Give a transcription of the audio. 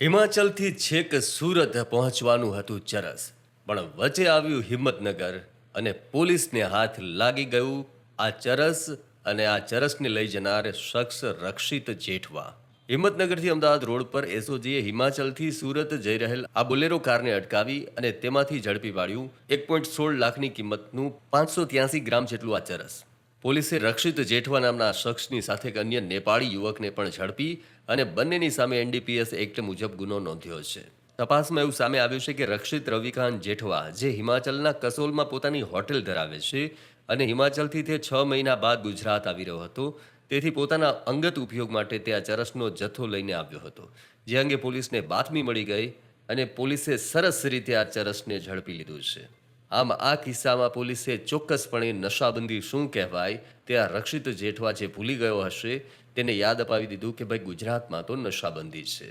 હિમાચલથી છેક સુરત પહોંચવાનું હતું ચરસ, પણ વચ્ચે આવ્યું હિંમતનગર અને પોલીસને હાથ લાગી ગયું આ ચરસ અને આ ચરસને લઈ જનાર શખ્સ રક્ષિત જેઠવા. હિંમતનગરથી અમદાવાદ રોડ પર એસઓજીએ હિમાચલથી સુરત જઈ રહેલ આ બોલેરો કારને અટકાવી અને તેમાંથી ઝડપી પાડ્યું 1.16 લાખની કિંમતનું 583 ગ્રામ જેટલું આ ચરસ. પોલીસે રક્ષિત જેઠવા નામના શખ્સની સાથે એક અન્ય નેપાળી યુવકને પણ ઝડપી અને બંનેની સામે એનડીપીએસ એક્ટ મુજબ ગુનો નોંધ્યો છે. તપાસમાં એવું સામે આવ્યું છે કે રક્ષિત રવિકાંત જેઠવા, જે હિમાચલના કસોલમાં પોતાની હોટેલ ધરાવે છે અને હિમાચલથી તે 6 મહિના બાદ ગુજરાત આવી રહ્યો હતો, તેથી પોતાના અંગત ઉપયોગ માટે તે આ ચરસનો જથ્થો લઈને આવ્યો હતો, જે અંગે પોલીસને બાતમી મળી ગઈ અને પોલીસે સરસ રીતે આ ચરસને ઝડપી લીધું છે. આમ આ કિસ્સામાં પોલીસે ચોક્કસપણે નશાબંધી શું કહેવાય તે આ રક્ષિત જેઠવા જે ભૂલી ગયો હશે તેને યાદ અપાવી દીધું કે ભાઈ ગુજરાતમાં તો નશાબંધી છે.